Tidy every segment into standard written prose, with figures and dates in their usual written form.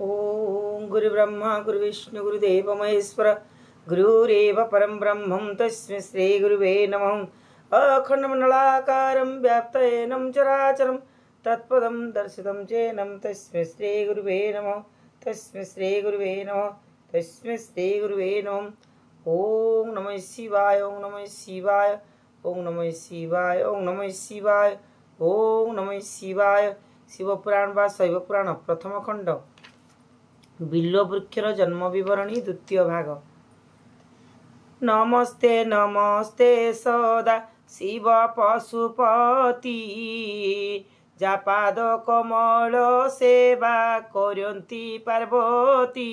ओम गुरु ब्रह्मा गुरु विष्णु गुरुदेव महेश्वर गुरुरेव परम ब्रह्मं तस्मै श्री गुरुवे नमः। अखंडमंडलाकारं व्याप्तयेनं चराचरं तत्पदं दर्शितं चेनं तस्मै श्री गुरुवे नमः। तस्मै श्री गुरुवे नमः। तस्मै श्री गुरुवे नमः। ओम नमः शिवाय। ओम नमः शिवाय। ओम नमः शिवाय। ओम नमः शिवाय। ओम नमः शिवाय। शिवपुराण बा शैवपुराण प्रथम खंड बिल्ववृक्षर जन्म विवरणी द्वितीय भाग। नमस्ते नमस्ते सदा शिव पशुपति जापाद कमल सेवा करती पार्वती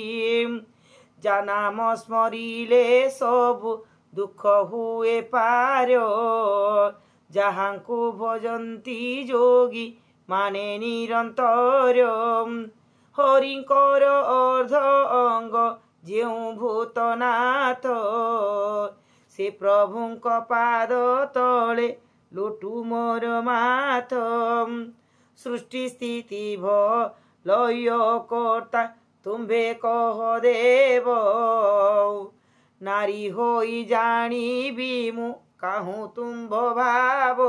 जा नाम स्मरिले सबु दुख हुए पार जहाँकु भजंती जोगी माने निरंतर हरिंकर अर्ध अंग जेउ भूतनाथ से प्रभुंक पाद तले लुटु मोर माथ सृष्टि स्थिति लय कर्ता तुम्भे कह देव नारी होई जानिबी मु काहू तुम्भ भाव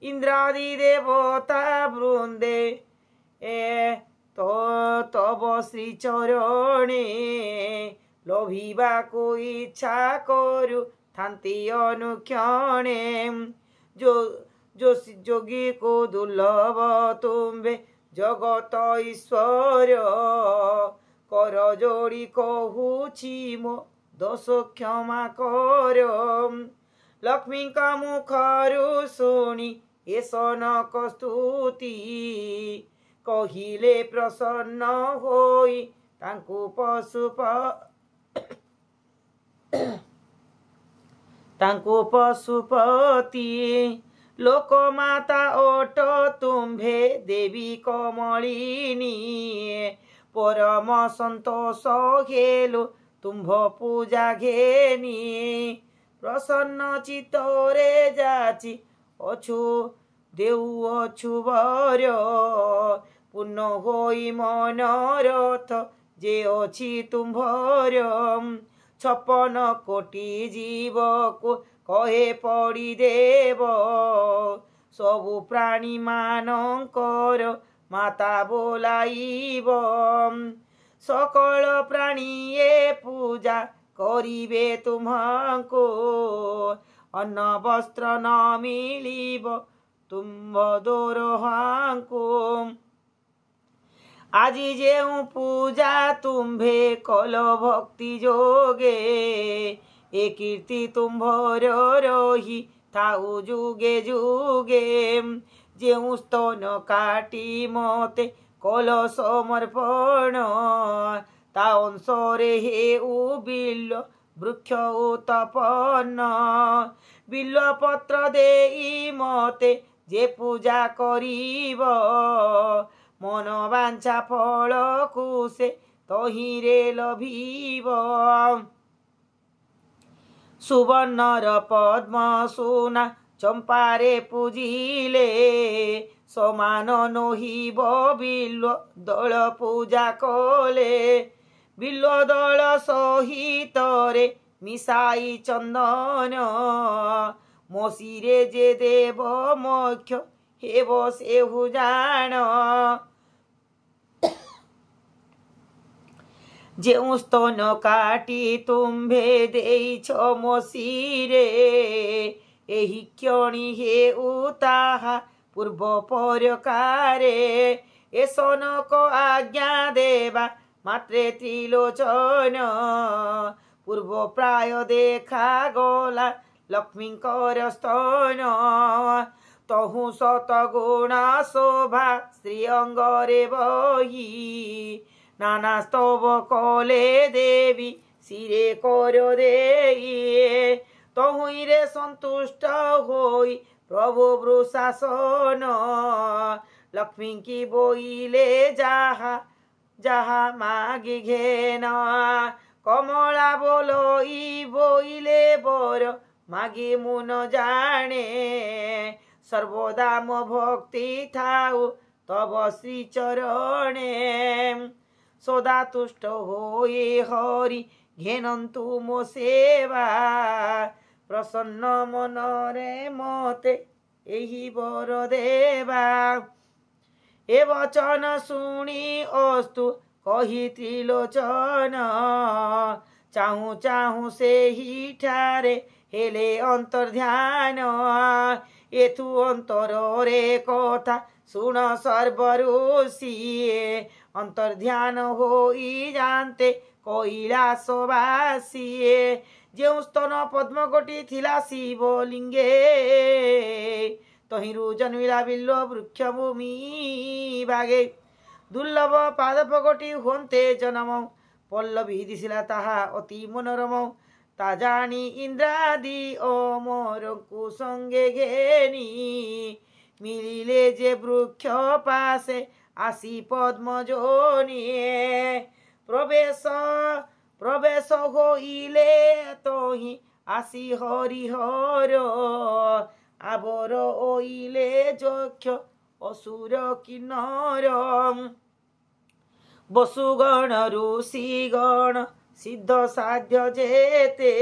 इंद्रादि देवता वृंदे तो तब श्री चरणे लोभिबाको इच्छा करु थांती अनुक्षणे जो जोगी को दुर्लभ तुम्बे जगत ईश्वर कर जोड़ी कहूची मो दोष क्षमा कर लक्ष्मी का मुखरु शुणी ए सनक स्तुति कहिले प्रसन्न होई तांकु पशुपति लोकमाता ओट तुम्भे देवी कमलिनी परम संतोष हेलो तुम्भ पूजा घेनी प्रसन्न चित्तरे जाची अछु देउ अछु वर पूर्ण होई मनरथ जे अछि तुम्भर 56 कोटी जीव को कहे पड़ी देव सबु प्राणी मानकर माता बोलाइब सकल प्राणी ए पूजा करिबे तुमको अन्न वस्त्र न मिलिब तुम्भ दोरहांको আজি जेउ पूजा तुम्भे कल भक्ति जोगे ए कीर्ति तुम्भर रही थाउ जुगे जुगे जेउ स्तन काटी मते कल समर्पण ता अंशरे हे बिल्व वृक्ष उत्पन्न बिल्व पत्र देई मते जे पूजा करीब मन वांछा फल कुसे तहिरे लभिब सुवर्णर पद्म सुना चंपारे पूजिले समान नहिब बिल्व दल पूजा कले बिल्व दल सहित रे मिसाई चंदन मसीरे जे देव मोक्ष हेब सेहु जान जेउ स्तन काटी तुम्भे देइछ मसीरे एही क्षणी हे उताहा पूर्व परकारे ए सनक आज्ञा देवा मात्रे त्रिलोचन पूर्व प्राय देखा गला लक्ष्मींकर स्तन तहु शतगुण शोभा श्री अंगरे बही नाना स्तव कले देवी सिरे कर देई तहुरे संतुष्ट होई प्रभु वृषासन लक्ष्मी की बोइले जाहा जाहा मागी घेन कमला बोलोई बोइले बर मागी मुन जाने सर्वदा मो भक्ति थाउ तब श्री चरणे सदा तुष्ट होए हरि घेनन्तु मो सेवा प्रसन्न मनरे मते एहि वर देवा ए वचन शुणी अस्तु कही त्रिलोचन चाहू चाहू से ही ठारे हेले अंतर्ध्यान एथु अंतर रे कथा सुन सर्वऋषि अंतर्ध्यान होई जानते कैलासवासी जो स्तन पद्मकोटी थिला शिवलिंगे तहिरु जन्मिला बिल्व वृक्ष भूमि भागे दुर्लभ पादपकोटी होन्ते जनम पल्लवी दिशिला ताहा अति मनोरम ता जानी इंद्रादि अमरंकु संगे घेनी मिलिले जे वृक्ष पासे आसी पद्मजोनी प्रवेश प्रवेश होइले तोहि आसी हरिहर आबर ओइले यक्ष असुर किन्नर वसुगण ऋषिगण सिद्ध साध्य जेते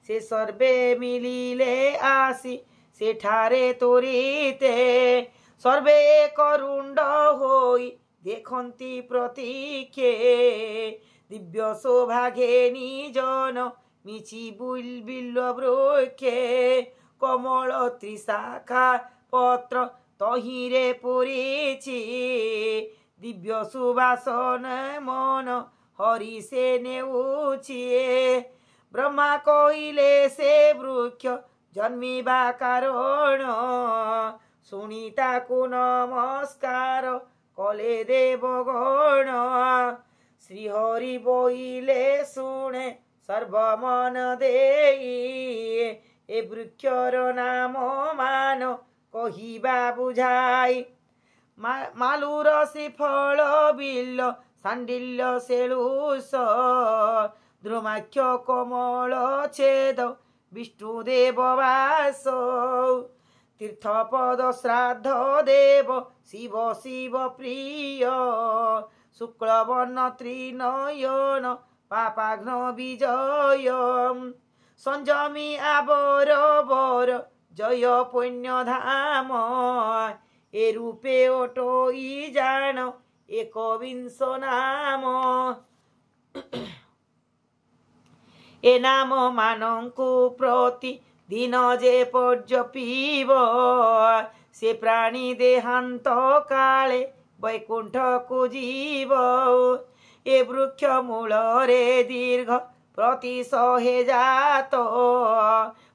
से सर्वे मिलिले आसी सेठारे तोरिते सर्वे करुंड होई देखंती प्रतीक्षे दिव्य शोभागे निजन मिछि बिल्व वृक्षे कमल त्रिशाखा पत्र तहिरे पुरीछि दिव्य सुवासन मन हरि से नेउछि ब्रह्मा कहिले से वृक्ष जन्मिबा कारण शुणी ताकु नमस्कार कले देवगण श्रीहरि बोइले शुणे सर्वमन देई ए वृक्षर नाम मान कहिबा बुझाई मालुर श्रीफल बिल्ल सांडिल्य सेलुस द्रुमाक्ष कमल छेद विष्णुदेव वास तीर्थपद श्राद्ध देव शिव शिव प्रिय शुक्लवर्ण त्रिनयन पापाघ्न विजय संजमी आबर बर जय पुण्य धाम ए रूपे ओटोई जान एकविंश नाम ए नाम मानंकु प्रति दिन जे पर्जपीब से प्राणी देहांत काले वैकुंठ को जीव ए वृक्ष मूल रे दीर्घ प्रति सहे जात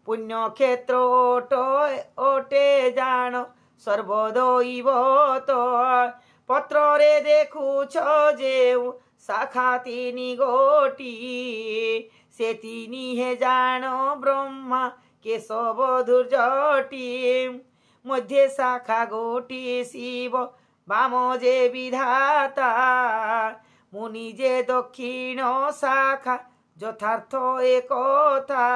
पुण्य क्षेत्र ओटे जान सर्वदैवत पत्र रे देखुछ जेउ शाखा तीनी गोटी से तीनी हे जान ब्रह्मा केशव दुर्जटी मध्य शाखा गोटी शिव बाम जे विधाता मुनि जे दक्षिण शाखा यथार्थ एकथा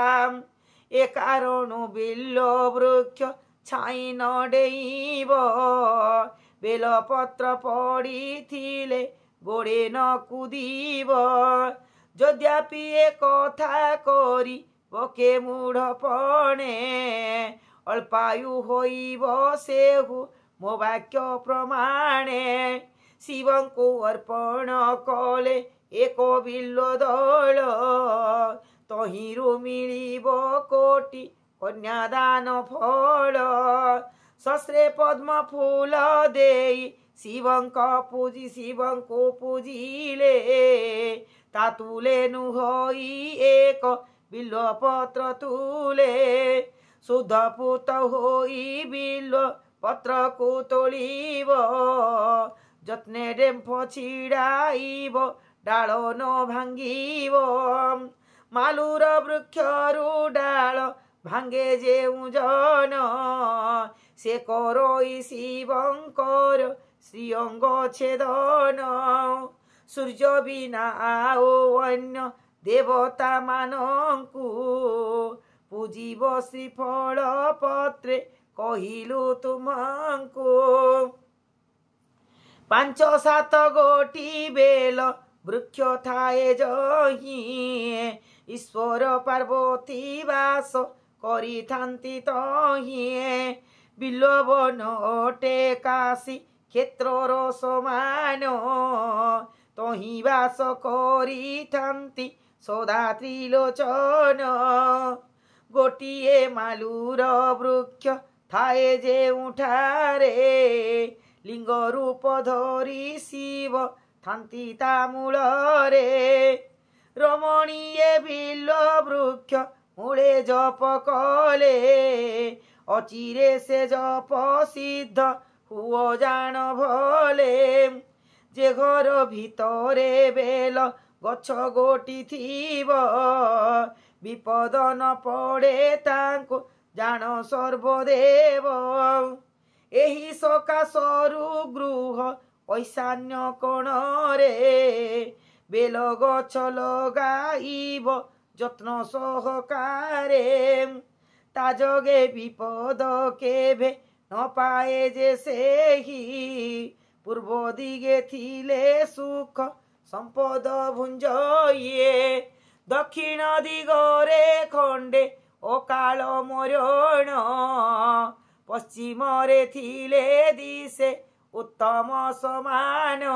ए कारण बिल्व वृक्ष छाई न डेइब बेलपत्र पड़िथिले गोड़े न कुदिब यद्यपि ए कथा करी बके मूढ़पणे अल्पायु होइब सेहु मो वाक्य प्रमाणे शिवंकु अर्पण कले एक बिल्व दल तहिरु मिलिब कोटि कन्यादान फल सस्रे पद्म फूल देई शिवंकु पूजिले तातुले नुहई एक बिल्व पत्र तुले शुद्ध पूत होई बिल्व पत्र को तोलिब जत्ने डेम्फ छिड़ाइब डाल न भांगिब मालुर वृक्षरु डाल भांगे जेउ जन से करई शिवंकर श्रीअंग छेदन सूर्य बिना आओ अन्य देवता मानंकु पूजिब श्रीफल पत्रे कहिलु तुमंकु ପାଞ୍ଚ ସାତ ଗୋଟି ବେଲ ବୃକ୍ଷ ଥାଏ ଜହିଁ ଈଶ୍ୱର ପାର୍ବତୀ ବାସ କରିଥାନ୍ତି ତହିଁ ବିଲବନ ଅଟେ କାଶୀ କ୍ଷେତ୍ରର ସମାନ ତହିଁ ବାସ କରିଥାନ୍ତି ସଦା ତ୍ରିଲୋଚନ ଗୋଟିଏ ମାଲୁର ବୃକ୍ଷ ଥାଏ ଯେଉଁଠାରେ লিঙ্গ রূপ ধরি শিব থান্তি তা মূলরে রমণীয়ে বিল্ল বৃক্ষ মূলে জপ কলে অচিরে সে জপ সিদ্ধ হুও জাণ ভলে যে ঘর ভিতরে বেল গছ গোটি থিব বিপদ ন পড়ে তাঙ্কু জাণ সর্বদেব ଏହି ସକାଶରୁ ଗୃହ ଐଶାନ୍ୟ କୋଣରେ ବେଲ ଗଛ ଲଗାଇବ ଯତ୍ନ ସହକାରେ ତା ଯୋଗେ ବିପଦ କେବେ ନ ପାଏ ଯେ ସେହି ପୂର୍ବ ଦିଗେ ଥିଲେ ସୁଖ ସମ୍ପଦ ଭୁଞ୍ଜ ଇଏ ଦକ୍ଷିଣ ଦିଗରେ ଖଣ୍ଡେ ଅକାଳ ମରଣ ପଶ୍ଚିମରେ ଥିଲେ ଦିଶେ ଉତ୍ତମ ସମାନ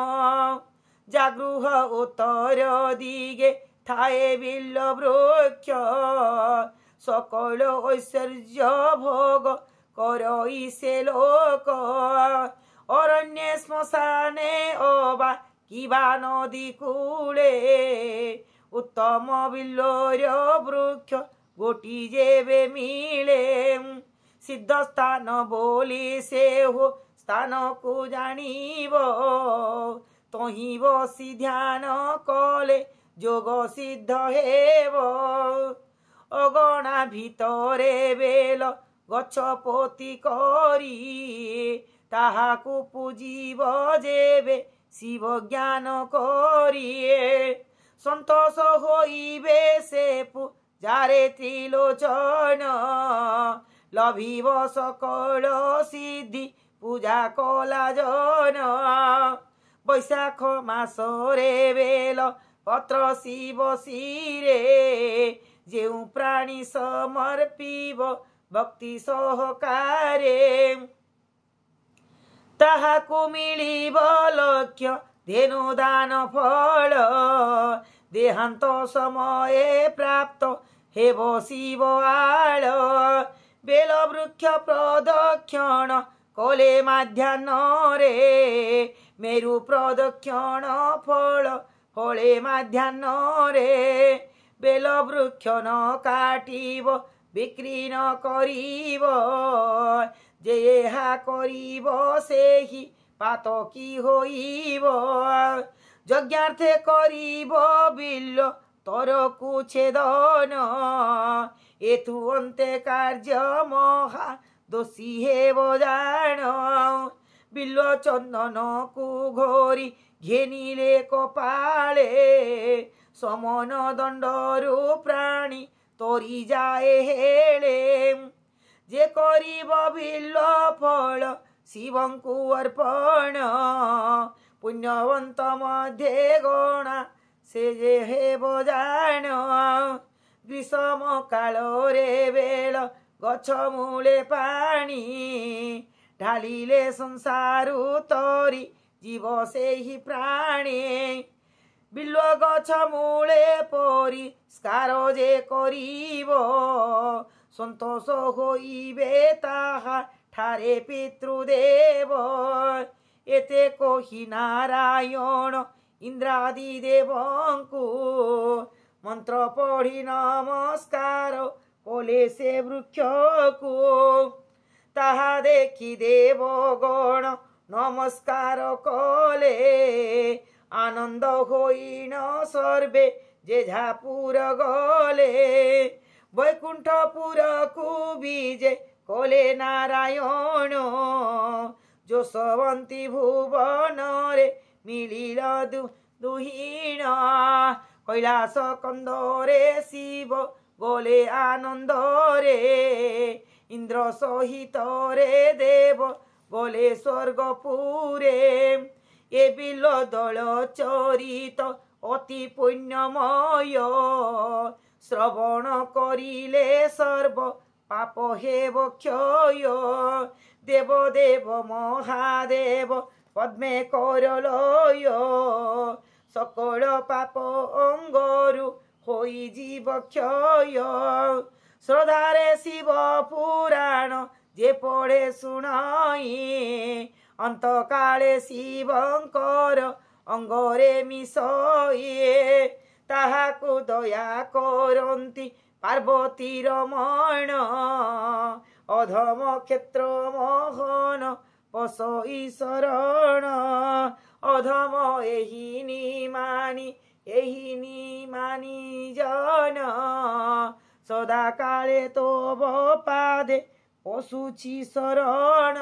ଜାଗୃହ ଉତ୍ତର ଦିଗେ ଥାଏ ବିଲ୍ଲ ବୃକ୍ଷ সকল ঐশ্বর্য ভোগ করই সে লোক অরণ্যে শ্মশানে অবা কিবা নদী কূলে উত্তম বিল্লর বৃক্ষ গোটি যেবে মিলে সিদ্ধ স্থান বলি সে হো স্থানকু জানিব তহি বসি ধ্যান কলে যোগ সিদ্ধ হেব অগণা ভিতরে বেল গছ পতি করি তাহাকু পূজিব যেবে শিব জ্ঞান করিয়ে সন্তোষ হইবে সে পূজারে ত্রিলোচন লভিব সকল সিদ্ধি পূজা কলা জন বৈশাখ মাসরে বেল পত্র শিব শিরে যেউ প্রাণী সমর্পিব ভক্তি সহকারে তাহাকু মিলিব লক্ষ্য ধেনু দান ফল দেহান্ত সময়ে প্রাপ্ত হেব শিব আল বেল বৃক্ষ প্রদক্ষিণ কলে মাধ্যাহ্নরে মেরু প্রদক্ষিণ ফল ফলে মাধ্যাহ্নরে বেল বৃক্ষ ন কাটিব বিক্রি ন করিব যে এহা করিব সেহি পাতকি হইব যজ্ঞার্থে করিব বিল্ল তরকু ছেদন এতু অন্তে কার্য মহা দোষী হেব জাণ বিল্ল চন্দন কু ঘোরি ঘেনিলে কপালে সমন দণ্ডরু প্রাণী তরি যায় হেলে যে করিব বিল্ল ফল শিবঙ্কু অর্পণ পুণ্যবন্ত মধ্যে গণা সে যে হেব জাণ গ্রীষ্ম কালরে বেল গছ মূলে পানি ঢালিলে সংসারু তরি জীব সেই প্রাণী বিল্ল গছ মূলে পরিষ্কার যে করিব সন্তোষ হইবে তাহা ঠারে পিতৃদেব এতে কহি নারায়ণ ইন্দ্রাদি দেবঙ্কু মন্ত্র পড়ি নমস্কার কলে সে বৃক্ষকু তাহা দেখি দেবগণ নমস্কার কলে আনন্দ হইন সর্বে যে ঝাপুর গলে বৈকুণ্ঠপুরকু বিজে কলে নারায়ণ যশবন্তী ভুবনরে মিলিল দুহিণ কৈলাস কন্দরে শিব গলে আনন্দরে ইন্দ্র সহিতরে দেব গলে স্বর্গপুরে ए बिल दल चरित अति पुण्यमय श्रवण करिले सर्व पाप हेब क्षय देव देव महादेव पद्मे करलय सकल पाप अंगरु होई जीव क्षय श्रद्धारे शिव पुराण जे पढ़े शुणाई अंत काले शिवंकर अंगरे मिसइए ताहाकु दया करन्ति पार्वती रमण अधम क्षेत्र मोहन पसई शरण अधम एहि निमानी जन सदा काले तो पादे पशुची शरण।